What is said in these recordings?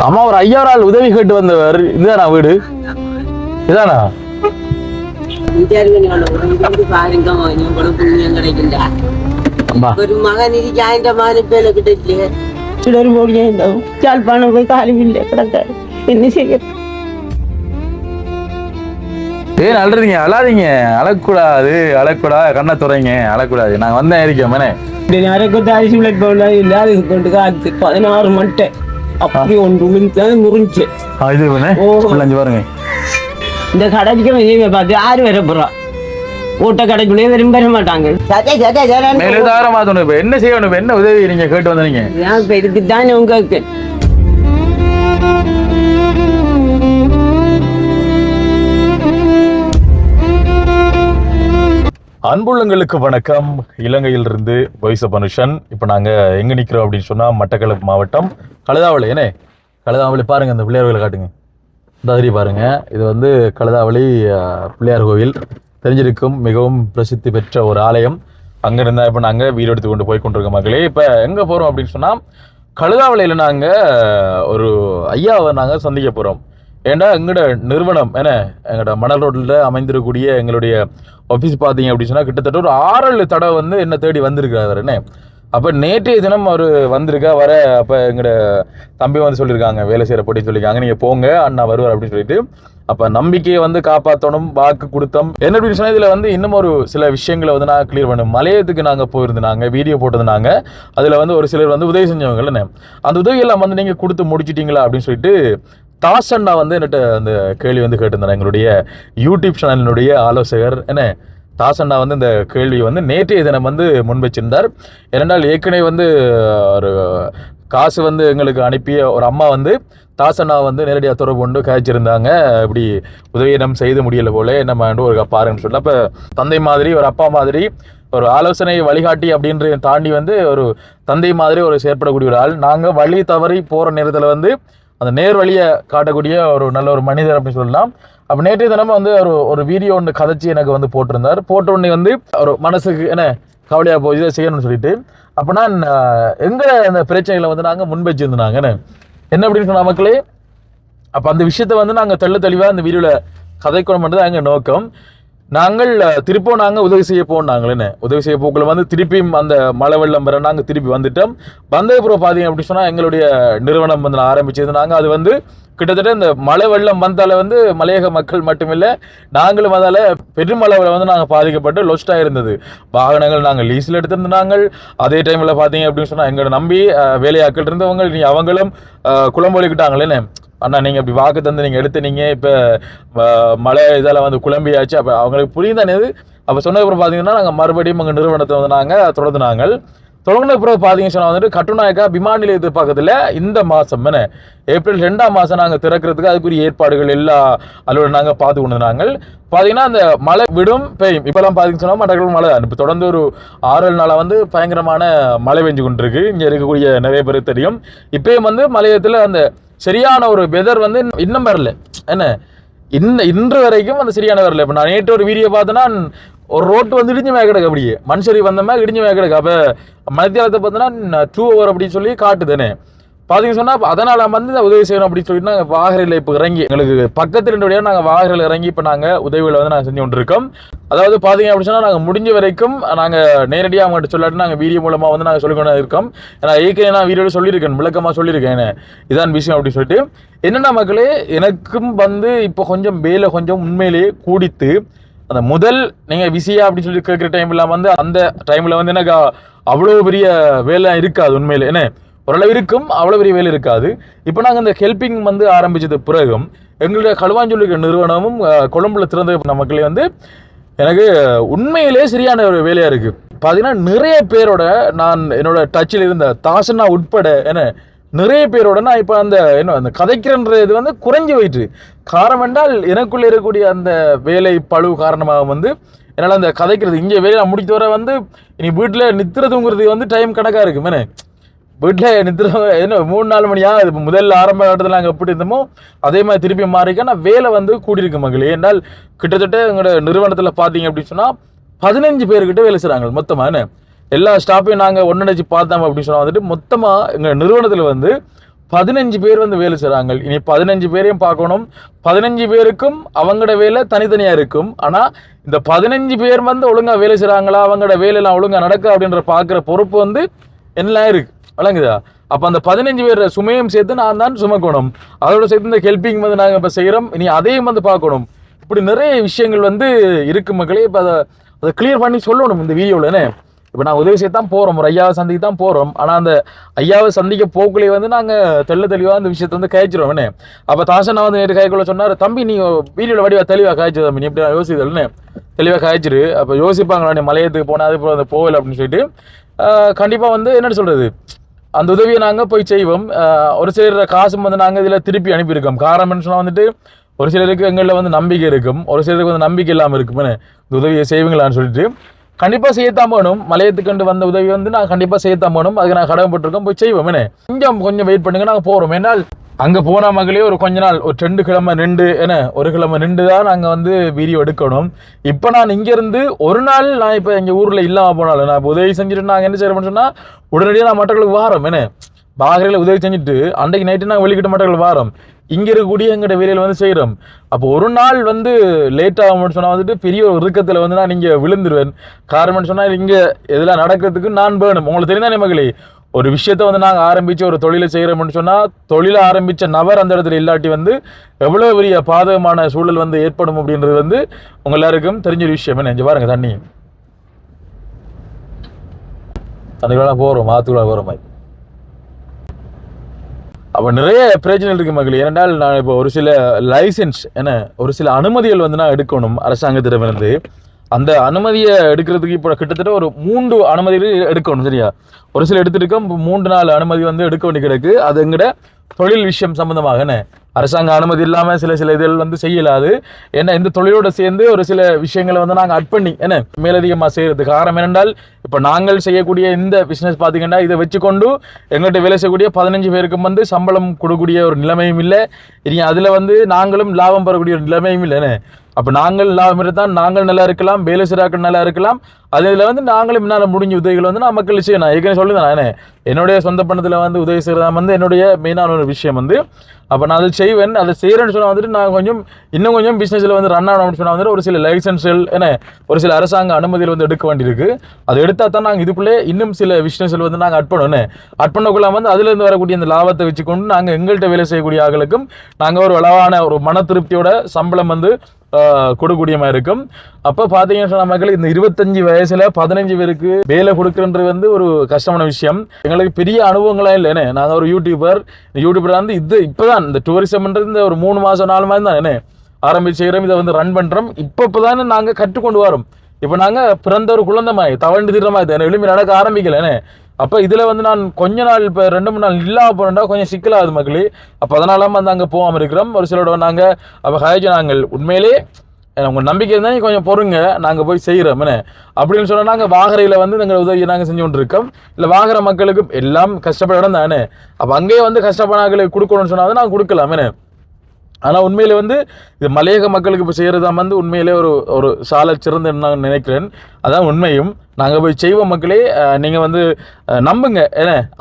அம்மா ஒரு 5000 ஆள் உதவி கேட்டு வந்தவர். இதுதானா வீடு? இதானா? ഒരു മകൻ ഇരിക്കാൻ എന്റെ മാനിപ്പേല കിട്ടില്ലേ ചിലർ പോടിയുണ്ടാവും ചാൽപ്പാണം പോയി കാലുമില്ല കിടക്കാൻ என்ன செய்ய ஏன் அழுறீங்க? அழாதீங்க, அழக்கூடாது, அழக்கூடாது, கண்ணை துறைங்க, அழக்கூடாது. நாங்க வந்தேன் இருக்கேன் மனே. யாரைக்கும் அரிசி விளையாட்டு போகல இல்லாத கொண்டு காத்து 16 மட்டை அப்படி ஒன்று முறிஞ்சு இது அஞ்சு பாருங்க. இந்த கடைக்கு பார்த்து யாரு வர போறா ஓட்ட கடைக்குள்ளே விரும்ப மாட்டாங்க. என்ன செய்யணும்? என்ன உதவி நீங்க கேட்டு வந்தீங்க? இதுக்குதான் உங்களுக்கு அன்புள்ளங்களுக்கு வணக்கம். இலங்கையிலிருந்து வாய்ஸ் ஆஃப் மனுஷன். இப்போ நாங்கள் எங்கே நிற்கிறோம் அப்படின்னு சொன்னால் மட்டக்களப்பு மாவட்டம் கழுதாவளி. ஏனே கழுதாவளி பாருங்கள், அந்த பிள்ளையார்களை காட்டுங்க. ததிரி பாருங்கள், இது வந்து கழுதாவளி பிள்ளையார் கோவில். தெரிஞ்சிருக்கும், மிகவும் பிரசித்தி பெற்ற ஒரு ஆலயம். அங்கே இருந்தால் இப்போ நாங்கள் வீடு எடுத்து கொண்டு போய் கொண்டிருக்க மக்களே. இப்போ எங்கே போகிறோம் அப்படின்னு சொன்னால் கழுதாவளியில் நாங்கள் ஒரு ஐயாவை நாங்கள் சந்திக்க போகிறோம். ஏன்னா எங்களோட நிறுவனம் எங்களோட மணல் ரோட்டில் அமைந்திருக்கக்கூடிய எங்களுடைய ஆஃபீஸ் பார்த்தீங்க அப்படின்னு சொன்னால் கிட்டத்தட்ட ஒரு 6-7 தடவை வந்து என்ன தேடி வந்திருக்காரு. அப்போ நேற்றைய தினம் அவர் வந்திருக்கா வர. அப்போ எங்களோட தம்பி வந்து சொல்லியிருக்காங்க, வேலை செய்கிற போட்டி சொல்லியிருக்காங்க, நீங்கள் போங்க அண்ணா வருவார் அப்படின்னு சொல்லிட்டு. அப்போ நம்பிக்கையை வந்து காப்பாற்றணும், வாக்கு கொடுத்தோம். என்ன அப்படின்னு சொன்னால் இதில் வந்து இன்னும் ஒரு சில விஷயங்களை வந்து நான் கிளியர் பண்ணணும். மலையத்துக்கு நாங்கள் போயிருந்தாங்க, வீடியோ போட்டிருந்தாங்க. அதில் வந்து ஒரு சிலர் வந்து உதவி செஞ்சவங்க. அந்த உதவியெல்லாம் வந்து நீங்கள் கொடுத்து முடிச்சிட்டிங்களா அப்படின்னு சொல்லிட்டு தாசண்ணா வந்து என்கிட்ட அந்த கேள்வி வந்து கேட்டிருந்தாங்க. எங்களுடைய யூடியூப் சேனலினுடைய ஆலோசகர் தாசண்ணா வந்து இந்த கேள்வி வந்து நேற்றைய தினம் வந்து முன்வச்சிருந்தார். ஏனென்றால் ஏற்கனவே வந்து ஒரு காசு வந்து எங்களுக்கு அனுப்பிய ஒரு அம்மா வந்து தாசண்ணா வந்து நேரடியாக தொடர்பு கொண்டு காய்ச்சிருந்தாங்க. இப்படி உதவியிடம் செய்து முடியலை போல நம்ம ஒரு பாருன்னு சொல்லி. அப்போ தந்தை மாதிரி ஒரு அப்பா மாதிரி ஒரு ஆலோசனை வழிகாட்டி அப்படின்ற தாண்டி வந்து ஒரு தந்தை மாதிரி ஒரு செயற்படக்கூடிய ஒரு ஆள். நாங்கள் வழி தவறி போகிற நேரத்தில் வந்து அந்த நேர் வழியை காட்டக்கூடிய ஒரு நல்ல ஒரு மனிதர் அப்படின்னு சொல்லலாம். அப்போ நேற்றைய தினமும் வந்து ஒரு வீடியோ ஒன்று கதைச்சி எனக்கு வந்து போட்டிருந்தார். போட்ட உடனே வந்து ஒரு மனசுக்கு கவலையாக போய் இதை செய்யணும்னு சொல்லிட்டு. அப்போ நான் எங்கே அந்த பிரச்சனைகளை வந்து நாங்கள் முன்வச்சிருந்தாங்க என்ன அப்படின்னு சொன்ன மக்களே. அப்போ அந்த விஷயத்த வந்து நாங்கள் தெளிவாக அந்த வீடியோவில் கதைக்கணும்ன்றது எங்கள் நோக்கம். நாங்கள் திருப்பம் நாங்கள் உதவி செய்ய போனாங்களே. உதவி செய்ய போக்குள்ள வந்து திருப்பியும் அந்த மழை வெள்ளம் வர நாங்கள் திருப்பி வந்துட்டோம். வந்ததுப்புறம் பார்த்தீங்க அப்படின்னு சொன்னால் எங்களுடைய நிறுவனம் வந்து ஆரம்பிச்சது. நாங்கள் அது வந்து கிட்டத்தட்ட இந்த மழை வெள்ளம் வந்தால வந்து மலையக மக்கள் மட்டுமில்லை, நாங்களும் அதால் பெருமளவில் வந்து நாங்கள் பாதிக்கப்பட்டு லொஸ்டாக இருந்தது. வாகனங்கள் நாங்கள் லீஸில் எடுத்திருந்தாங்க. அதே டைமில் பார்த்தீங்க அப்படின்னு சொன்னால் எங்களை நம்பி வேலையாக்கள் இருந்தவங்க நீ அவங்களும் குழம்பொழிக்கிட்டாங்களே. அண்ணா நீங்கள் இப்படி வாக்கு தந்து நீங்கள் எடுத்துனீங்க, இப்போ மழை இதால் வந்து குழம்பியாச்சு. அப்போ அவங்களுக்கு புரியுதானே. அப்போ சொன்னதுக்கப்புறம் பார்த்தீங்கன்னா நாங்கள் மறுபடியும் எங்கள் நிறுவனத்தை வந்து நாங்கள் தொடங்கின பிறகு பார்த்தீங்கன்னு சொன்னால் வந்துட்டு கட்டுநாயக்கா விமான நிலையத்து பக்கத்தில் இந்த மாதம் ஏப்ரல் 2ஆம் மாதம் நாங்கள் திறக்கிறதுக்கு அதுக்குரிய ஏற்பாடுகள் எல்லா அலுவலகம் நாங்கள் பார்த்து கொண்டு நாங்கள் பார்த்தீங்கன்னா அந்த மழை விடும் பெய்யும். இப்போலாம் பார்த்தீங்கன்னு சொன்னால் மற்றவர்கள் மழை இப்போ தொடர்ந்து ஒரு 6-7 நாளாக வந்து பயங்கரமான மழை பெஞ்சு கொண்டிருக்கு. இங்கே இருக்கக்கூடிய நிறைய பேர் தெரியும். இப்போயும் வந்து மலையத்தில் அந்த சரியான ஒரு வெதர் வந்து இன்னும் வரல. இன்று வரைக்கும் அந்த சரியான வரல. இப்போ நான் நேற்று ஒரு வீடியோ பார்த்தேன்னா ஒரு ரோட்டு வந்து இடிஞ்சு மேக கிடக்கு, அப்படியே மனுஷரி வந்தோம்னா இடிஞ்சு மேக கிடக்கு. அப்போ மத்தியானத்தை பார்த்தோன்னா 2 hour அப்படின்னு சொல்லி காட்டுதுன்னு பார்த்தீங்கன்னு சொன்னால் அதனால் வந்து உதவி செய்யணும் அப்படின்னு சொல்லிட்டு நாங்கள் வாகரையில் இப்போ இறங்கி எங்களுக்கு பக்கத்தில் 2 வழியாக நாங்கள் வாகரையில் இறங்கி இப்போ நாங்கள் உதவிகளை வந்து நாங்கள் செஞ்சு கொண்டிருக்கோம். அதாவது பார்த்தீங்க அப்படின்னு சொன்னால் நாங்கள் முடிஞ்ச வரைக்கும் நாங்கள் நேரடியாக அவங்ககிட்ட சொல்லாட்டி நாங்கள் வீடியோ மூலமாக வந்து நாங்கள் சொல்லிக்கொண்டு இருக்கோம். ஏன்னா ஏற்கனவே நான் வீடியோவில் சொல்லியிருக்கேன், விளக்கமாக சொல்லியிருக்கேன் இதான் விஷயம் அப்படின்னு சொல்லிட்டு. என்னென்ன மக்களே, எனக்கும் வந்து இப்போ கொஞ்சம் வேலை கொஞ்சம் உண்மையிலேயே கூடித்து அந்த முதல் நீங்கள் விசியா அப்படின்னு சொல்லி கேட்குற டைமில் வந்து அந்த டைமில் வந்து எனக்கு அவ்வளோ பெரிய வேலை இருக்காது. உண்மையிலே ஓரளவு இருக்கும், அவ்வளோ பெரிய வேலை இருக்காது. இப்போ நாங்கள் இந்த ஹெல்பிங் வந்து ஆரம்பித்தது பிறகும் எங்களுடைய களுவாஞ்சொல்லிக்க நிறுவனமும் கொழும்புல திறந்த மக்களே வந்து எனக்கு உண்மையிலே சரியான ஒரு வேலையாக இருக்குது. பார்த்தீங்கன்னா நிறைய பேரோட நான் என்னோட டச்சில் இருந்த தாசனா உட்பட நிறைய பேரோட நான் இப்போ அந்த கதைக்கிறன்ற இது வந்து குறைஞ்சி போயிட்டு. காரணம் என்றால் எனக்குள்ளே இருக்கக்கூடிய அந்த வேலை பழு காரணமாக வந்து என்னால் அந்த கதைக்கிறது இங்கே வேலையை முடித்து வர வந்து இனி வீட்டில் நித்திரதுங்கிறது வந்து டைம் கணக்காக இருக்குமே. வீட்டில் நித்திர 3-4 மணியா இப்போ முதல்ல ஆரம்ப காலத்தில் நாங்கள் எப்படி இருந்தோமோ அதே மாதிரி திருப்பி மாறிக்க நான் வேலை வந்து கூடியிருக்கு மக்களே. என்றால் கிட்டத்தட்ட எங்களோட நிறுவனத்தில் பார்த்தீங்க அப்படின்னு சொன்னால் 15 பேர்கிட்ட வேலை செய்கிறாங்க மொத்தமாக. எல்லா ஸ்டாஃபையும் நாங்கள் ஒன்றிணைச்சு பார்த்தோம் அப்படின்னு சொன்னால் வந்துட்டு மொத்தமாக எங்கள் நிறுவனத்தில் வந்து 15 பேர் வந்து வேலை செய்கிறாங்க. இனி 15 பேரையும் பார்க்கணும். 15 பேருக்கும் அவங்களோட வேலை தனித்தனியாக இருக்கும். ஆனால் இந்த 15 பேர் வந்து ஒழுங்காக வேலை செய்கிறாங்களா, அவங்களோட வேலையெல்லாம் ஒழுங்காக நடக்க அப்படின்ற பார்க்குற பொறுப்பு வந்து என்னெல்லாம் இருக்குது விளங்குதா. அப்போ அந்த 15 பேர் சுமையும் சேர்த்து நான் தான் சுமக்கணும். அதோட சேர்த்து இந்த ஹெல்பிங் வந்து நாங்கள் இப்போ செய்கிறோம். இனி அதையும் வந்து பார்க்கணும். இப்படி நிறைய விஷயங்கள் வந்து இருக்கு மக்களே. இப்போ அதை கிளியர் பண்ணி சொல்லணும் இந்த வீடியோவில். இப்போ நான் உதவி செய்ய தான் போகிறோம், ஒரு ஐயாவை சந்திக்க தான் போகிறோம். ஆனால் அந்த ஐயாவை சந்திக்க போக்குள்ளே வந்து நாங்கள் தெளிவாக அந்த விஷயத்தை வந்து கழிச்சிடும். அப்போ தாசனா வந்து நேற்று கைக்குள்ள சொன்னார், தம்பி நீ வீடியோவில் வடிவா தெளிவாக காய்ச்சி தம்பி, நீ இப்படி யோசிதல்னு தெளிவாக காய்ச்சிரு. அப்போ யோசிப்பாங்களா நீ மலையத்துக்கு போனால் அது அந்த போகலை அப்படின்னு சொல்லிட்டு கண்டிப்பாக வந்து என்னென்னு சொல்கிறது, அந்த உதவியை நாங்கள் போய் செய்வோம். ஒரு சிலர் காசும் வந்து நாங்கள் இதில் திருப்பி அனுப்பியிருக்கோம். காரணம்னு சொன்னால் வந்துட்டு ஒரு சிலருக்கு எங்களில் வந்து நம்பிக்கை இருக்கும், ஒரு சிலருக்கு வந்து நம்பிக்கை இல்லாமல் இருக்குமே இந்த உதவியை செய்வீங்களான்னு சொல்லிட்டு கண்டிப்பாக செய்யத்தான் போகணும். மலையத்துக்கண்டு வந்த உதவி வந்து நான் கண்டிப்பாக செய்யத்தான் போகணும். அதுக்கு நான் கடமைப்பட்டிருக்கோம், போய் செய்வோம். கொஞ்சம் வெயிட் பண்ணுங்க, நாங்கள் போகிறோம். ஏன்னால் அங்கே போன மகளே ஒரு கொஞ்ச நாள் ஒரு 2 கிழமை நின்று ஒரு கிழமை நின்று தான் நாங்கள் வந்து வீடியோ எடுக்கணும். இப்போ நான் இங்கேருந்து ஒரு நாள் நான் இப்போ எங்கள் ஊரில் இல்லாமல் போனாலும் நான் இப்போ உதவி செஞ்சுட்டு நாங்கள் என்ன செய்யறோம்னு சொன்னால் உடனடியாக நான் மற்றவர்களுக்கு வாரோம். பாகரையில் உதவி செஞ்சுட்டு அன்றைக்கு நைட்டு நாங்கள் வெளிக்கிட்ட மற்றவர்களுக்கு வாரோம். இங்கே இருக்கக்கூடிய எங்களோட வேலையில் வந்து செய்கிறோம். அப்போ ஒரு நாள் வந்து லேட் ஆகும்னு சொன்னால் வந்துட்டு பெரிய ஒரு இறுக்கத்தில் வந்து நான் இங்கே விழுந்துருவேன். காரணம்னு சொன்னால் இங்கே எதெல்லாம் நடக்கிறதுக்கு நான் வேணும். உங்களுக்கு தெரிந்தானே மகளே, ஒரு விஷயத்த வந்து நாங்கள் ஆரம்பித்து ஒரு தொழிலை செய்கிறோம்னு சொன்னால் தொழிலை ஆரம்பித்த நபர் அந்த இடத்துல இல்லாட்டி வந்து எவ்வளோ பெரிய பாதகமான சூழல் வந்து ஏற்படும் அப்படின்றது வந்து உங்கள் எல்லாருக்கும் தெரிஞ்ச ஒரு விஷயம். இங்கே பாருங்க தண்ணிக்குள்ள போகிறோம், ஆற்றுக்குள்ள போகிற மாதிரி. அப்போ நிறைய பிரச்சனை இருக்குது மகளே. ஏனென்றால் நான் இப்போ ஒரு சில லைசன்ஸ் ஒரு சில அனுமதிகள் வந்து நான் எடுக்கணும் அரசாங்கத்திடமிருந்து. அந்த அனுமதியை எடுக்கிறதுக்கு இப்போ கிட்டத்தட்ட ஒரு 3 அனுமதிகள் எடுக்கணும். சரியா, ஒரு சில எடுத்துருக்கோம். 3-4 அனுமதி வந்து எடுக்க வேண்டி கிடக்கு. அது எங்கட தொழில் விஷயம் சம்பந்தமாக அரசாங்க அனுமதி இல்லாமல் சில இதில் வந்து செய்யலாது. ஏன்னா இந்த தொழிலோடு சேர்ந்து ஒரு சில விஷயங்களை வந்து நாங்கள் அட் பண்ணி மேலதிகமாக செய்கிறதுக்கு காரணம் என்னென்றால் இப்போ நாங்கள் செய்யக்கூடிய இந்த பிஸ்னஸ் பார்த்தீங்கன்னா இதை வச்சுக்கொண்டு எங்கள்கிட்ட வேலை செய்யக்கூடிய 15 பேருக்கும் வந்து சம்பளம் கொடுக்கக்கூடிய ஒரு நிலைமையும் இல்லை. இனி அதில் வந்து நாங்களும் லாபம் பெறக்கூடிய ஒரு நிலைமையும் இல்லை. அப்போ நாங்கள் லாபம் இருந்தால் நாங்கள் நல்லா இருக்கலாம், வேலை சிறாக்கள் நல்லா இருக்கலாம். அதில் வந்து நாங்களும் என்னால் முடிஞ்ச உதவிகள் வந்து நான் மக்கள் செய்யணும். ஏற்கனவே சொல்லுதான் என்னுடைய சொந்த பணத்தில் வந்து உதவி செய்கிறதா வந்து என்னுடைய மெயினான ஒரு விஷயம் வந்து. அப்போ நான் அதை செய்வேன். அதை செய்கிறேன்னு சொன்னால் வந்துட்டு நான் இன்னும் கொஞ்சம் பிஸ்னஸில் வந்து ரன் ஆகணும்னு சொன்னால் வந்துட்டு ஒரு சில லைசன்ஸ்கள் ஒரு சில அரசாங்க அனுமதிகள் வந்து எடுக்க வேண்டியிருக்கு. அதை எடுத்தால் தான் நாங்கள் இதுக்குள்ளே இன்னும் சில பிஸ்னஸில் வந்து நாங்கள் அட் பண்ணணும். அட் பண்ணக்குள்ள வந்து அதுலேருந்து வரக்கூடிய அந்த லாபத்தை வச்சுக்கொண்டு நாங்கள் எங்கள்கிட்ட வேலை செய்யக்கூடிய ஆளுக்கும் நாங்கள் ஒரு அளவான ஒரு மன திருப்தியோட சம்பளம் வந்து கொடுக்கக்கூடிய மாதிரி இருக்கும். அப்போ பார்த்தீங்கன்னு சொன்ன மக்களுக்கு இந்த 25 வயசுல 15 பேருக்கு வேலை கொடுக்குறது வந்து ஒரு கஷ்டமான விஷயம். எங்களுக்கு பெரிய அனுபவங்களாக இல்லை. நாங்கள் ஒரு யூடியூபர் வந்து இப்போதான் இந்த டூரிசம்ன்றது இந்த ஒரு 3 மாதம் 4 மாதம் தான் ஆரம்பிச்சு செய்கிறோம். இதை வந்து ரன் பண்ணுறோம். இப்போ தானே நாங்கள் கற்றுக்கொண்டு வரோம். இப்போ நாங்கள் பிறந்த ஒரு குழந்தைமாய் தவழ்ந்து திட்டமாக எளிமை நடக்க ஆரம்பிக்கல. அப்போ இதில் வந்து நான் கொஞ்ச நாள் இப்போ 2-3 நாள் இல்லாமல் போனோம்னா கொஞ்சம் சிக்கலாகுது மக்களே. அப்போ அதனால வந்து அங்கே போகாமல் இருக்கிறோம். ஒரு சிலரோட நாங்கள் அப்போ ஹாய்ச்சி நாங்கள் உண்மையிலே உங்கள் நம்பிக்கை இருந்தால் கொஞ்சம் பொறுங்க, நாங்கள் போய் செய்கிறோம் அப்படின்னு சொன்னால் நாங்கள் வாகரையில் வந்து எங்கள் உதவியை நாங்கள் செஞ்சு கொண்டு இருக்கோம். இல்லை வாகர மக்களுக்கு எல்லாம் கஷ்டப்பட இடம் தானே. அப்போ அங்கேயே வந்து கஷ்டப்படாத கொடுக்கணும்னு சொன்னால் தான் நாங்கள் கொடுக்கலாம். ஆனால் உண்மையிலே வந்து இது மலையக மக்களுக்கு இப்போ செய்கிறதா வந்து உண்மையிலே ஒரு சாலை சிறந்த நான் நினைக்கிறேன். அதான் உண்மையும். நாங்கள் போய் செய்வோம் மக்களே, நீங்கள் வந்து நம்புங்க.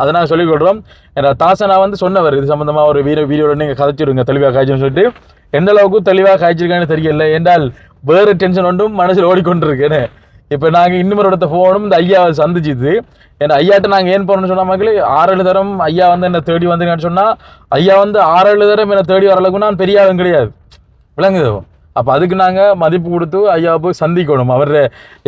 அதை நான் சொல்லிக்கொள்கிறோம். ஏன்னா தாசனா வந்து சொன்னவர் இது சம்மந்தமாக ஒரு வீடியோவில் நீங்கள் கதைச்சிடுங்க தெளிவாக காய்ச்சுன்னு சொல்லிட்டு. எந்த அளவுக்கு தெளிவாக காய்ச்சிருக்கான்னு தெரியல. என்றால் வேறு டென்ஷன் ஒன்றும் மனசில் ஓடிக்கொண்டிருக்கேன். இப்போ நாங்கள் இன்னொரு இடத்த போகணும். இந்த ஐயாவை சந்திச்சுது. ஏன்னா ஐயாட்ட நாங்கள் ஏன் போகணும்னு சொன்ன மக்களே 6-7 தரம் ஐயா வந்து என்னை தேடி வந்தீங்கன்னு சொன்னால் ஐயா வந்து 6-7 தரம் என்னை தேடி வர அளவுக்கு நான் பெரிய ஆளும் கிடையாது, விளங்குது. அப்போ அதுக்கு நாங்கள் மதிப்பு கொடுத்து ஐயாவை போய் சந்திக்கணும். அவர்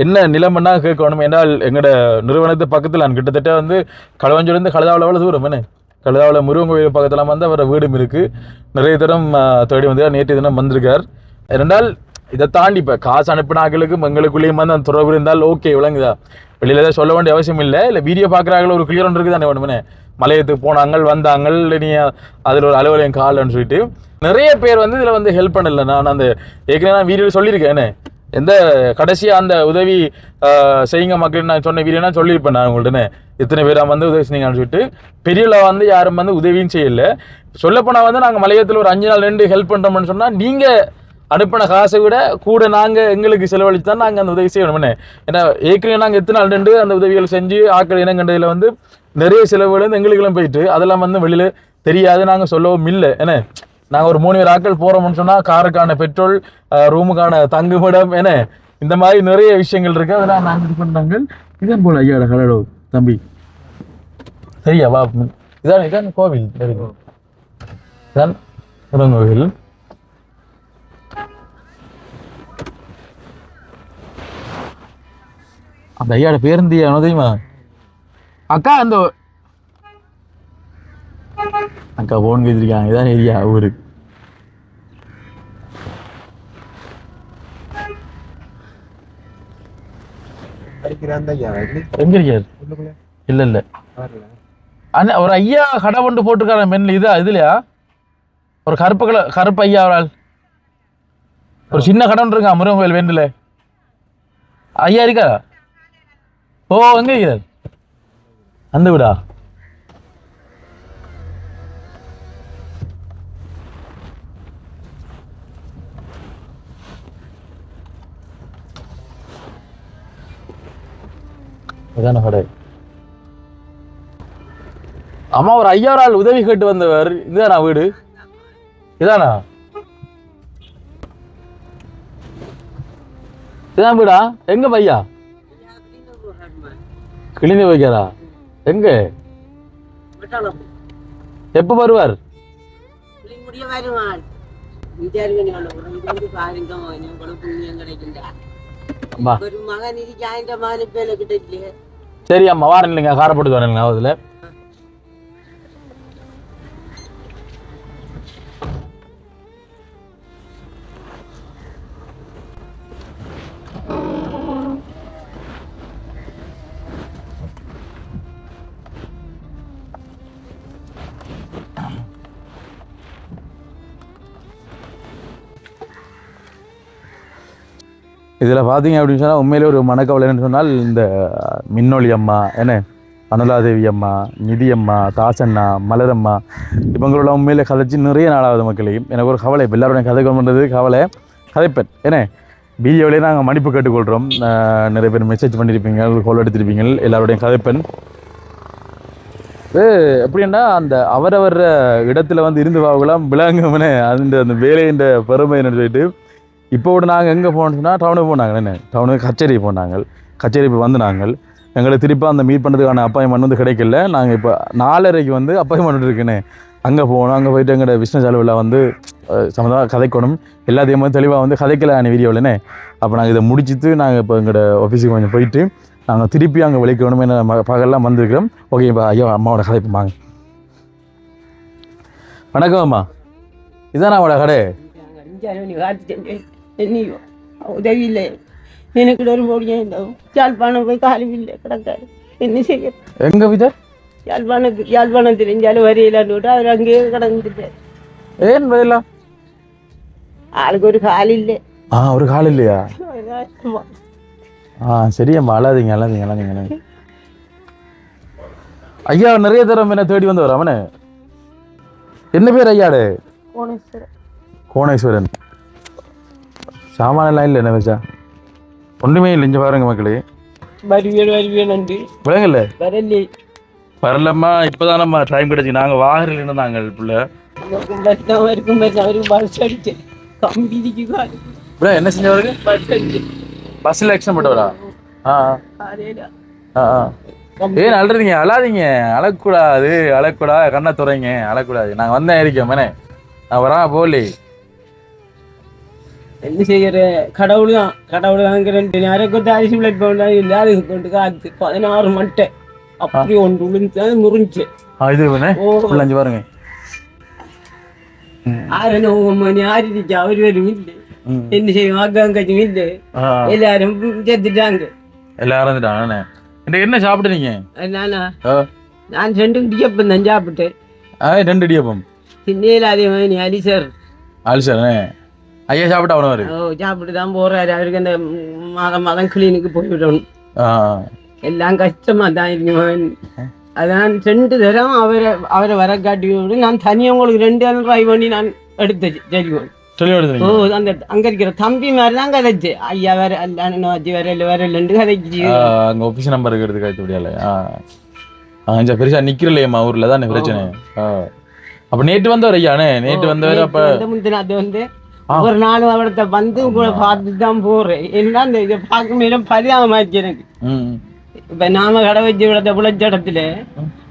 என்ன நிலைமைன்னா கேட்கணும். என்றால் எங்களோட நிறுவனத்து பக்கத்தில் நான் கிட்டத்தட்ட வந்து களவஞ்சூர்லேருந்து கழுதாவில் தூரம் கழுதாவில் முருகன் கோயில் பக்கத்தில் வந்து அவர் வீடும் இருக்குது. நிறைய தரம் தேடி வந்து நேற்று தினம் வந்திருக்கார். இரண்டால் இதை தாண்டி இப்போ காசு அனுப்பினாக்களுக்கும் எங்களுக்குள்ளேயும் வந்து அந்த தொடர்பு இருந்தால் ஓகே, விளங்குதா. வெளியில் ஏதாவது சொல்ல வேண்டிய அவசியம் இல்லை. வீடியோ பார்க்குறாங்களோ ஒரு கிளியர் ஒன்று இருக்குது தானே வேணுமே. மலையத்துக்கு போனாங்க வந்தாங்க, நீ அதில் ஒரு அலுவலகம் காலன்னு சொல்லிட்டு நிறைய பேர் வந்து இதில் வந்து ஹெல்ப் பண்ணல. நான் அந்த ஏற்கனவே நான் வீடியோ சொல்லியிருக்கேன். எந்த கடைசியாக அந்த உதவி செய்யுங்க மக்கள் நான் சொன்ன வீடியோ நான் சொல்லியிருப்பேன். நான் உங்கள்கிட்ட இத்தனை பேராக வந்து உதவி செஞ்சீங்கன்னு சொல்லிட்டு பெரியல வந்து யாரும் வந்து உதவியும் செய்யலை. சொல்லப்போனால் வந்து நாங்கள் மலையத்தில் ஒரு 5 நாள் 2 ஹெல்ப் பண்ணுறோம்னு சொன்னால் நீங்கள் அனுப்பின காசை விட கூட நாங்கள் எங்களுக்கு செலவழித்து தான் நாங்கள் அந்த உதவி செய்யணும்னு. ஏன்னா ஏற்கனவே நாங்கள் எத்தனை நாள் அந்த உதவிகள் செஞ்சு ஆக்கள் இனங்கண்டையில் வந்து நிறைய செலவுகள் வந்து எங்களுக்கெல்லாம் போயிட்டு அதெல்லாம் வந்து வெளியில் தெரியாது, நாங்கள் சொல்லவும் இல்லை. என்ன நாங்கள் ஒரு 3 பேர் ஆட்கள் போகிறோம்னு சொன்னால் காருக்கான பெட்ரோல், ரூமுக்கான தங்குமிடம், என்ன இந்த மாதிரி நிறைய விஷயங்கள் இருக்கு. அதெல்லாம் நாங்கள் இது பண்ணாங்க. இதன் போல ஐயாட ஹலோ தம்பி சரியா வா. இதான் இதான் கோவில், இதான் கோவில். அந்த ஐயாட பேருந்தியா தெரியுமா அக்கா? அந்த அக்கா போன் கேட்டிருக்காங்க. இதான் ஏரியா ஊரு. எங்க இருக்காரு? இல்ல இல்ல அண்ணா ஒரு ஐயா கடை கொண்டு போட்டிருக்காரு மென்ல. இதா இதுலயா ஒரு கருப்பு ஐயா ஒரு ஆள் ஒரு சின்ன கடை ஒன்று இருக்கா முருகன் கோயில் வேண்டுல ஐயா இருக்கா? ஓ எங்க இருக்கார்? அந்த வீடா? இதான கடை. அம்மா ஒரு 5000 ஆள் உதவி கேட்டு வந்தவர். இதுதானா வீடு? இதானா? இதான் வீடா? எங்க பையா? கிளிந்து வைக்காரா? எங்க எப்ப வருவார்? சரி அம்மா வாரன் இல்லைங்க, காரை போட்டு வரேங்க. அதுல இதில் பார்த்தீங்க அப்படின்னு சொன்னால் உண்மையிலே ஒரு மனக்கவலைன்னு சொன்னால் இந்த மின்னொளி அம்மா, என்ன அனுலாதேவி அம்மா, நிதி அம்மா, தாசண்ணா, மலரம்மா இவங்களோட உண்மையிலே கதைச்சி நிறைய நாளாவது மக்களையும் எனக்கு ஒரு கவலை. இப்போ எல்லாருடைய கதை பண்ணுறது கவலை கதைப்பேன். ஏன்னா வீடியோவிலே நாங்கள் மன்னிப்பு கேட்டுக்கொள்கிறோம். நிறைய பேர் மெசேஜ் பண்ணியிருப்பீங்க, கால் எடுத்திருப்பீங்க. எல்லாருடைய கதைப்பெண் எப்படின்னா அந்த அவரவர் இடத்துல வந்து இருந்து வாங்கலாம் விளங்குமனே அந்த வேலையின் பெருமைன்னு சொல்லிட்டு இப்போ கூட நாங்கள் எங்கே போனோம்னா டவுனுக்கு போனாங்க. என்ன டவுனுக்கு கச்சேரி போனாங்க. கச்சேரி இப்போ வந்து நாங்கள் எங்களுக்கு திருப்பி அந்த மீட் பண்ணுறதுக்கான அப்பாயின்மெண்ட் வந்து கிடைக்கல. நாங்கள் இப்போ 4:30 வந்து அப்பாயின்மெண்ட் இருக்குன்னு அங்கே போகணும். அங்கே போயிட்டு எங்களோட பிஸ்னஸ் அளவில் வந்து சம்மந்தமாக கதைக்கணும். எல்லாத்தையும் வந்து தெளிவாக வந்து கதைக்கலான வீடியோவில்னே. அப்போ நாங்கள் இதை முடிச்சுட்டு நாங்கள் இப்போ எங்களோட ஆஃபீஸுக்கு கொஞ்சம் போயிட்டு நாங்கள் திருப்பி அங்கே விளைக்கணும். என்ன பகல்லாம் வந்திருக்கிறோம். ஓகே இப்போ ஐயோ அம்மாவோட கதைப்புமாங்க. வணக்கம் அம்மா, இதுதான் அவளோட கடை. என்னையோ உதவி இல்லை எனக்கு ஒரு முடியும் இந்த யாழ்ப்பாணம் போய் காலம் இல்லை கிடக்காரு. என்ன செய்ய? எங்க விதர் யாழ்ப்பாணம் தெரிஞ்சாலும் வரையிலான்னு விட்டு அவர் அங்கேயே கிடந்துட்டார். ஏன் வரையிலாம்? ஆளுக்கு ஒரு கால் இல்லை. ஒரு கால் இல்லையா? சரியம்மா, அழாதீங்க அழாதீங்க அழாதீங்க. ஐயா நிறைய தரம் என்ன தேடி வந்து வராமனே. என்ன பேர் ஐயாடு? கோணேஸ்வரன். கோணேஸ்வரன். சாமானெல்லாம் இல்லை என்ன வச்சா? ஒன்றுமே இல்லை. இங்கே பாருங்க மக்களே. வருவேன் நன்றி. விளங்கல வரலே வரலம்மா. இப்போதான் நம்ம டைம் கிடைச்சி நாங்கள் வாகரில் இருந்தாங்க பிள்ளை. என்ன செஞ்சவருக்கு? பஸ்ஸில் ஆக்சிடென்ட் போட்டவரா? ஏன் அழுறீங்க? அழாதீங்க, அழக்கூடாது அழக்கூடாது. கண்ணை துறைங்க, அழக்கூடாது. நாங்கள் வந்தேன் இருக்கோம் மேனே. நான் வரேன் போலி. என்ன செய்யற? கடவுள் தான் அங்கே 2 நேரம் அரிசி பிளட் பவுண்டா இல்லை. அதுக்கு கொண்டு காத்து 16 மட்டை அப்படி ஒன்று விழுந்து முறிஞ்சு. இது அஞ்சு பாருங்க. ஆரிச்சு அவர் வரும் இல்லை. என்ன செய்யும்? அங்காச்சும் இல்லை. எல்லாரும் சேர்த்துட்டாங்க. எல்லாரும் இருந்துட்டாங்க. என்ன சாப்பிடுறீங்க? நானா? நான் 2 இடியப்பம் தான் சாப்பிட்டேன். 2 இடியப்பம் சின்ன அதே மாதிரி அலிசர் ஐயா சாப்பிட்டு அவனவர் சாப்பிட்டு தான் போறாரு. அவருக்கு அந்த மாதம் கிளீனுக்கு போய்விடணும். எல்லாம் கஷ்டமா தான் இருக்கு. அதான் 2 தரம் அவரை வர காட்டி நான் தனியாக உங்களுக்கு 2 நாள் ட்ரை பண்ணி நான் எடுத்தேன். அந்த அங்க இருக்கிற தம்பி மாதிரி தான் கதைச்சு. ஐயா வேற அல்லாச்சு வரல கதைச்சு. அங்க ஆபீஸ் நம்பர் இருக்கிறது கழித்து முடியல. பெருசா நிக்கிறலையம்மா ஊர்ல தான் பிரச்சனை. அப்ப நேற்று வந்தவர் ஐயானே நேற்று வந்தவர் அப்ப முந்தின அது வந்து ஒரு நாள் அவடத்த வந்து கூட பார்த்துட்டு தான் போறேன். என்ன இந்த இதை பார்க்க மேலும் பரிதாபமாச்சு எனக்கு. இப்ப நாம கடை வச்சு விடத்த பிழைச்ச இடத்துல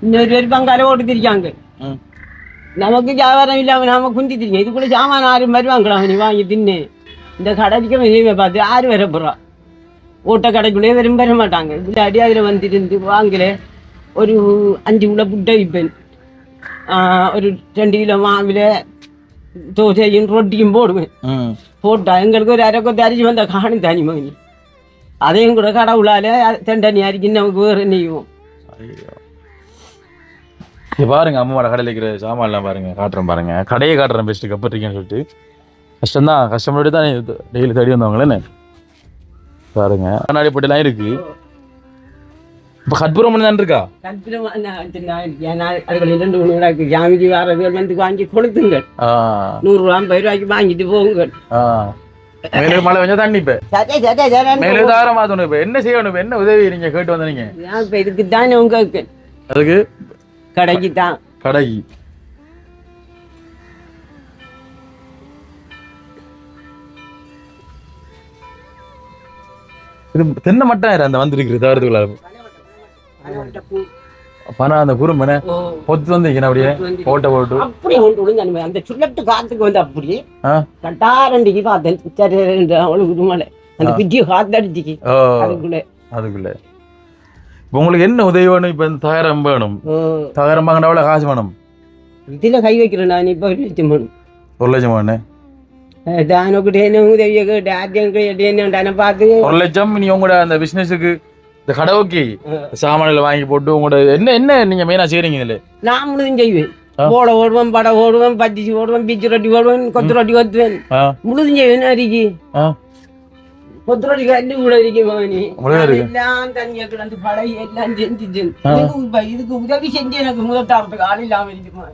இன்னொரு பேர் பங்கால ஓட்டுத்திருக்காங்க. நமக்கு வியாபாரம் இல்லாம நாம குந்தித்திருக்கோம். இது கூட சாமான ஆறு வருவாங்களா நீ வாங்கி தின்னு இந்த கடைக்கு வெளியே பார்த்து ஆறு வர போறா ஓட்ட கடைக்குள்ளே வரும் வர மாட்டாங்க. இல்லாடி அதில் வந்துட்டு வாங்கல ஒரு 5 கிலோ புட்டை விற்பேன், ஒரு 2 கிலோ மாவில தோசையும் ரொட்டியும் போடுவேன். போட்டா எங்களுக்கு ஒரு அரை கொத்து அரிசி வந்தால் காணும் தனி மகனி அதையும் கூட கடவுளால தண்டனி அரிசி நமக்கு வேறு நெய்வோம். பாருங்க அம்மாவோட கடையில் இருக்கிற சாமான்லாம் பாருங்க காட்டுறேன் பாருங்க கடையை காட்டுறேன் பெஸ்ட்டு கப்பட்டுருக்கேன்னு சொல்லிட்டு கஷ்டம்தான் கஷ்டப்பட்டு தான் டெய்லி தேடி வந்தவங்களே பாருங்க கண்ணாடி போட்டுலாம் இருக்கு. இப்போ கற்பூரம் பண்ணி தான் இருக்கா அதுகள் 2 3 ஜாமிக்கு வரதுகள் வந்து வாங்கி கொடுத்துங்க 100 ரூபா 50 ரூபாய்க்கு வாங்கிட்டு போகுங்க. மேலே மழை கொஞ்சம் தண்ணி இப்போ மேலே தாரமா தோணும். இப்போ என்ன செய்யணும் இப்போ என்ன உதவி நீங்க கேட்டு வந்தீங்க? இப்போ இதுக்கு தானே உங்களுக்கு அதுக்கு கடைக்கு தான் கடைக்கு இது தென்னை மட்டும் அந்த வந்துருக்குது தவறுக்குள்ள பணம் அந்த குறும்பன பொத்து வந்தீங்க அப்படியே போட்ட போட்டு அப்படியே கொண்டு அந்த சுள்ளட்டு காத்துக்கு வந்து அப்படியே கட்டாரண்டிக்கு பார்த்தேன் சரி அவளுக்கு மேலே அந்த பிஜி காத்தடிச்சிக்கு அதுக்குள்ள இப்போ உங்களுக்கு என்ன உதவி வேணும்? இப்போ தகரம் வேணும், தகரம் வாங்கினா எவ்வளோ காசு வேணும்? இதில் கை வைக்கிறேன் நான் இப்போ 1 லட்சம் வேணும். 1 லட்சம் வேணும் தானோக்கிட்ட என்ன உதவியை கேட்டு ஆத்தியம் கேட்டு என்ன பார்த்து 1 லட்சம் நீ உங்களோட அந்த பிஸ்னஸுக்கு இந்த கடவுக்கு சாமான்களை வாங்கி போட்டு உங்களோட என்ன என்ன நீங்க மெயினா செய்றீங்க இதுல? நான் முழுதும் செய்வேன். போட ஓடுவேன், படை ஓடுவேன், பச்சிச்சு ஓடுவேன், பிச்சு ரொட்டி ஓடுவேன், கொத்து ரொட்டி கொத்துவேன், முழுதும் செய்வேன். அரிக்கு கொத்து ரொட்டி கல்லு கூட எல்லாம் தண்ணியை கிடந்து படை எல்லாம் செஞ்சுச்சு. இதுக்கு உதவி செஞ்சு எனக்கு முதத்தாரத்துக்கு ஆள் இல்லாம இருக்குமா?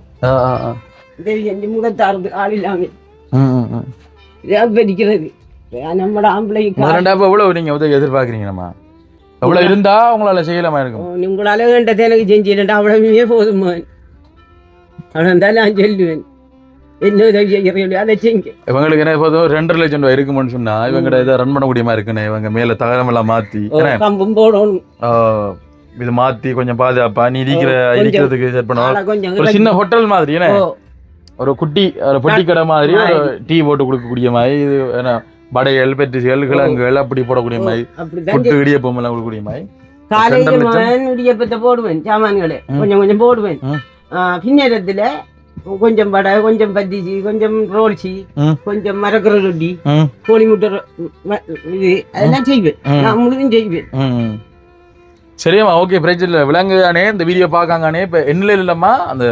உதவி செஞ்சு முதத்தாரத்துக்கு ஆள் இல்லாம இருக்கிறது நம்மட ஆம்பளைக்கு எவ்வளவு நீங்க உதவி எதிர்பார்க்கறீங்க? நம்ம எவ்வளவு இருந்தா உங்களால செய்யலாமா இருக்கும்? உங்களால வேண்டதை எனக்கு செஞ்சிடண்டா அவ்வளவுமே போதும். அவ்வளவுதான் நான் சொல்லுவேன். என்ன உதவி செய்யறீங்களோ அதை செய்யுங்க. இவங்களுக்கு என்ன போதும் 2.5 லட்சம் ரூபாய் இருக்குன்னு சொன்னா இவங்க இதை ரன் பண்ண முடியுமா இருக்குன்னு இவங்க மேல தகரம் எல்லாம் மாத்தி கம்பும் போடணும், இது மாத்தி கொஞ்சம் பாதுகாப்பா நீ இருக்கிறதுக்கு செட் பண்ணணும். ஒரு சின்ன ஹோட்டல் மாதிரி என்ன ஒரு குட்டி ஒரு பொட்டி கடை மாதிரி டீ போட்டு கொடுக்கக்கூடிய மாதிரி இது என்ன வடைகள் பெட்டிகள் கிழங்குகள் அப்படி போடக்கூடிய மாதிரி புட்டு இடியப்பம் எல்லாம் கொடுக்கக்கூடிய மாதிரி காலையில் இடியப்பத்தை போடுவேன், சாமான்களை கொஞ்சம் கொஞ்சம் போடுவேன். பின்னேரத்துல கொஞ்சம் வடை, கொஞ்சம் பத்திச்சு, கொஞ்சம் ரோல்சி, கொஞ்சம் மரக்கரை ரொட்டி, கோழி முட்டை இது அதெல்லாம் செய்வேன். நான் முழுதும் செய்வேன். சரியாம்மா, ஓகே, பிரச்சனை இல்லை. விலங்குதானே இந்த வீடியோ பார்க்காங்கன்னே இப்போ என்ன இல்லைம்மா அந்த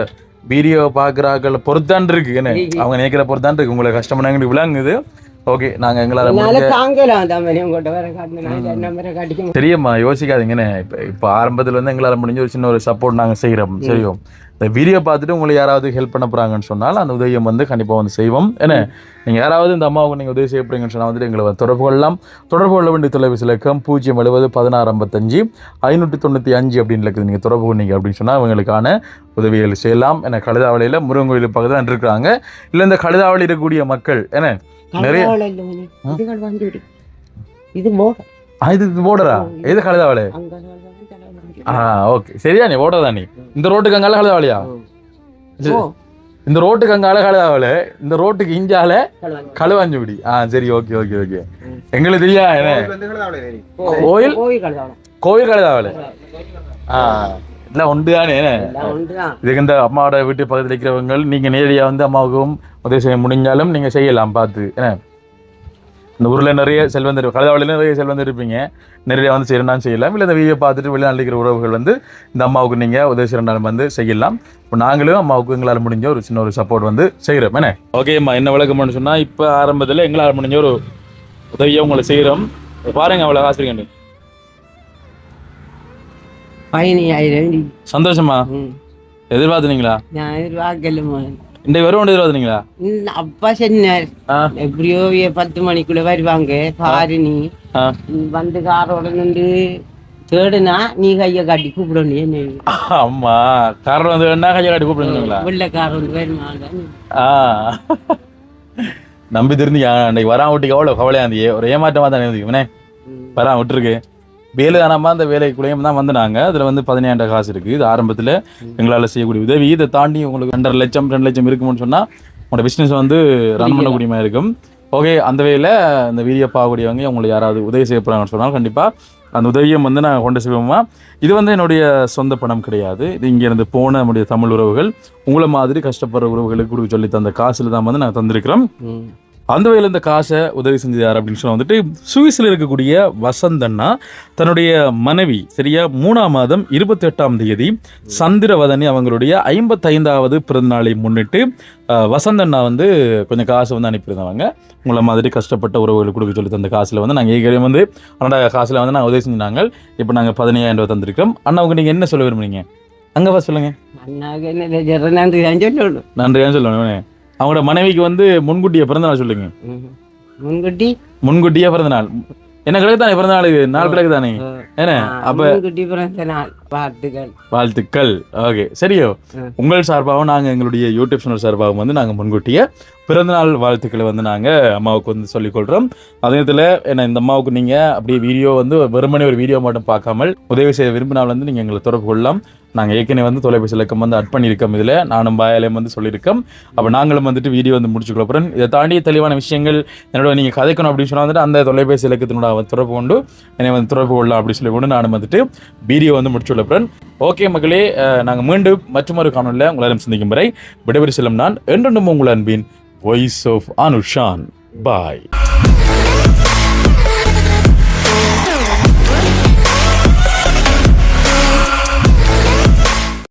வீடியோ பார்க்குறாக்கள் பொறுத்தான் இருக்கு. என்ன அவங்க நினைக்கிற பொறுத்தான் இருக்கு. உங்களுக்கு கஷ்டமான விளங்குது. ஓகே, நாங்கள் எங்களால் தெரியுமா, யோசிக்காதீங்கன்னு. இப்போ ஆரம்பத்தில் வந்து எங்களால் முடிஞ்ச ஒரு சின்ன ஒரு சப்போர்ட் நாங்கள் செய்கிறோம். சரியும், இந்த வீடியோ பார்த்துட்டு உங்களுக்கு யாராவது ஹெல்ப் பண்ண போகிறாங்கன்னு சொன்னால் அந்த உதவியம் வந்து கண்டிப்பாக வந்து செய்வோம். ஏன்னா நீங்கள் யாராவது இந்த அம்மாவுக்கு நீங்கள் உதவி செய்ய போகிறீங்கன்னு சொன்னால் வந்துட்டு எங்களை தொடர்பு கொள்ள வேண்டிய தொலைபேசி இலக்கம் 0701655 அப்படின்னு இருக்குது. நீங்கள் தொடர்பு கொண்டீங்க அப்படின்னு சொன்னால் அவங்களுக்கான உதவிகள் செய்யலாம். ஏன்னா கழுதாவளியில் முருகன் கோயில் பக்கத்தில் தான் இருக்கிறாங்க. இல்லை இந்த கழுதாவளி இருக்கக்கூடிய மக்கள் என்ன நிறைய இது போடுறா எது கழுதாவளி? ஓகே, சரியா, நீ ஓடுறதா? நீ இந்த ரோட்டுக்கு அங்கால கழுதாவளியா? இந்த ரோட்டுக்கு அங்கால கழுதாவளி, இந்த ரோட்டுக்கு இஞ்சால களுவாஞ்சுடி. சரி, ஓகே ஓகே ஓகே. எங்களுக்கு தெரியா என்ன கோயில் கழுதாவளி இல்லை உண்டு தானே. இதுக்கு இந்த அம்மாவோட வீட்டு பக்கத்தில் இருக்கிறவங்க நீங்க நேரடியாக வந்து அம்மாவுக்கும் உதவி செய்ய முடிஞ்சாலும் நீங்க செய்யலாம் பார்த்து. ஏன்னா இந்த ஊரில் நிறைய செல்வந்தர் கழுதாவளியில் நிறைய செல்வந்தர் இருப்பீங்க. நிறைய வந்து செய்யணும்னாலும் செய்யலாம். இல்லை இந்த வீடியோ பார்த்துட்டு வெளிநாட்டில் இருக்கிற உறவுகள் வந்து இந்த அம்மாவுக்கு நீங்கள் உதவி செய்யறாலும் வந்து செய்யலாம். இப்போ நாங்களும் அம்மாவுக்கு எங்களால் முடிஞ்ச ஒரு சின்ன ஒரு சப்போர்ட் வந்து செய்கிறோம். என்ன ஓகேம்மா, என்ன விளக்கம்னு சொன்னால் இப்போ ஆரம்பத்தில் எங்களால் முடிஞ்ச ஒரு உதவியை உங்களை செய்கிறோம். பாருங்க அவ்வளோ காசு இருக்கேன். 15,000 சந்தோஷமா? எதிர்பார்த்துனீங்களா? நான் எதிர்பார்க்கல. இந்த வருவோம் எதிர்பார்த்தீங்களா? அப்பா சொன்னார் எப்படியோ 10 மணிக்குள்ள வருவாங்க பாரு, நீ வந்து காரோட நின்று தேடுனா நீ கையை காட்டி கூப்பிடணும் என்ன ஆமா காரணம் வந்து என்ன கையை காட்டி கூப்பிடுங்களா வெள்ளைக்காரன் வந்து வருமாங்க நம்பி திருந்தி அன்னைக்கு வரான் விட்டு எவ்வளோ கவலையா இருந்தியே ஒரு ஏமாற்றமா தானே இருந்துக்குமே வரான் விட்டுருக்கு வேலை தானம்மா அந்த வேலைக்குள்ளேயும் தான் வந்து நாங்கள் அதில் வந்து 15,000 காசு இருக்குது இது ஆரம்பத்தில் எங்களால் செய்யக்கூடிய உதவி இதை தாண்டி உங்களுக்கு 2.5 லட்சம் 2 லட்சம் இருக்கும்னு சொன்னால் உங்களோட பிஸ்னஸ் வந்து ரன் பண்ணக்கூடிய மாதிரி இருக்கும் ஓகே அந்த வேலையில் இந்த வீடியோ பார்க்கக்கூடியவங்க உங்களுக்கு யாராவது உதவி செய்ய போகிறாங்கன்னு சொன்னால் கண்டிப்பாக அந்த உதவியை வந்து நாங்கள் கொண்டு செய்வோமா இது வந்து என்னுடைய சொந்த பணம் கிடையாது இது இங்கேருந்து போன நம்முடைய தமிழ் உறவுகள் உங்களை மாதிரி கஷ்டப்படுற உறவுகளுக்கு கொடுக்க சொல்லி தந்த காசில் தான் வந்து நாங்கள் தந்திருக்கிறோம் அந்த வகையில் இந்த காசை உதவி செஞ்சது யார் அப்படின்னு சொன்னால் வந்துட்டு சுவிஸில் இருக்கக்கூடிய வசந்தண்ணா தன்னுடைய மனைவி சரியா 3ஆம் மாதம் 28ஆம் தேதி சந்திரவதனி அவங்களுடைய 55வது பிறந்தநாளை முன்னிட்டு வசந்தண்ணா வந்து கொஞ்சம் காசு வந்து அனுப்பியிருந்தாங்க உங்களை மாதிரி கஷ்டப்பட்ட உறவுகளுக்கு கொடுக்க சொல்லி தந்த காசில் வந்து நாங்கள் ஏற்கனவே வந்து அண்ணா காசில் வந்து நாங்கள் உதவி செஞ்சாங்க இப்போ நாங்கள் 15,000 ரூபா தந்திருக்கோம் அண்ணாவுக்கு நீங்கள் என்ன சொல்ல விரும்புறீங்க அங்கே ஃபஸ்ட் சொல்லுங்கள் நன்றியான்னு சொல்லணும் அவங்களோட மனைவிக்கு வந்து முன்கூட்டியே பிறந்தநாள் சொல்லுங்க முன்கூட்டியே பிறந்தநாள் என்ன கிடக்கு தானே பிறந்தநாள் நாள் கிடக்கு தானே ஏன்னா அப்ப வாழ்த்துக்கள் ஓகே சரியோ உங்கள் சார்பாகவும் நாங்கள் எங்களுடைய யூடியூப் சேனல் சார்பாகவும் வந்து நாங்கள் முன்கூட்டியே பிறந்தநாள் வாழ்த்துக்களை வந்து நாங்கள் அம்மாவுக்கு வந்து சொல்லிக்கொள்கிறோம் அதே நேரத்தில் ஏன்னா இந்த அம்மாவுக்கு நீங்கள் அப்படியே வீடியோ வந்து வெறுமனே ஒரு வீடியோ மட்டும் பார்க்காமல் உதவி செய்ய விரும்பினால் வந்து நீங்கள் எங்களை தொடர்பு கொள்ளலாம் நாங்கள் ஏற்கனவே வந்து தொலைபேசி இலக்கம் வந்து அட் பண்ணியிருக்கோம் இதில் நானும் பாயாலையும் வந்து சொல்லியிருக்கோம் அப்போ நாங்களும் வந்துட்டு வீடியோ வந்து முடிச்சுக்கொள்ள போகிறோம் இதை தாண்டி தெளிவான விஷயங்கள் என்னோட நீங்கள் கதைக்கணும் அப்படின்னு சொன்னால் வந்துட்டு அந்த தொலைபேசி இலக்கத்தினோட தொடர்பு கொண்டு என்னை வந்து தொடர்பு கொள்ளலாம் அப்படின்னு சொல்லி கொண்டு நானும் வந்துட்டு வீடியோ வந்து முடிச்சுள்ள போகிறேன் ஓகே மக்களே நாங்கள் மீண்டும் மற்றொரு காணொலியில் உங்களாலும் சந்திக்கும் வரை விடைபெறி செல்லும் நான் என்றும் உங்கள் அன்பின் வாய்ஸ் ஆஃப் அனுஷான் பாய்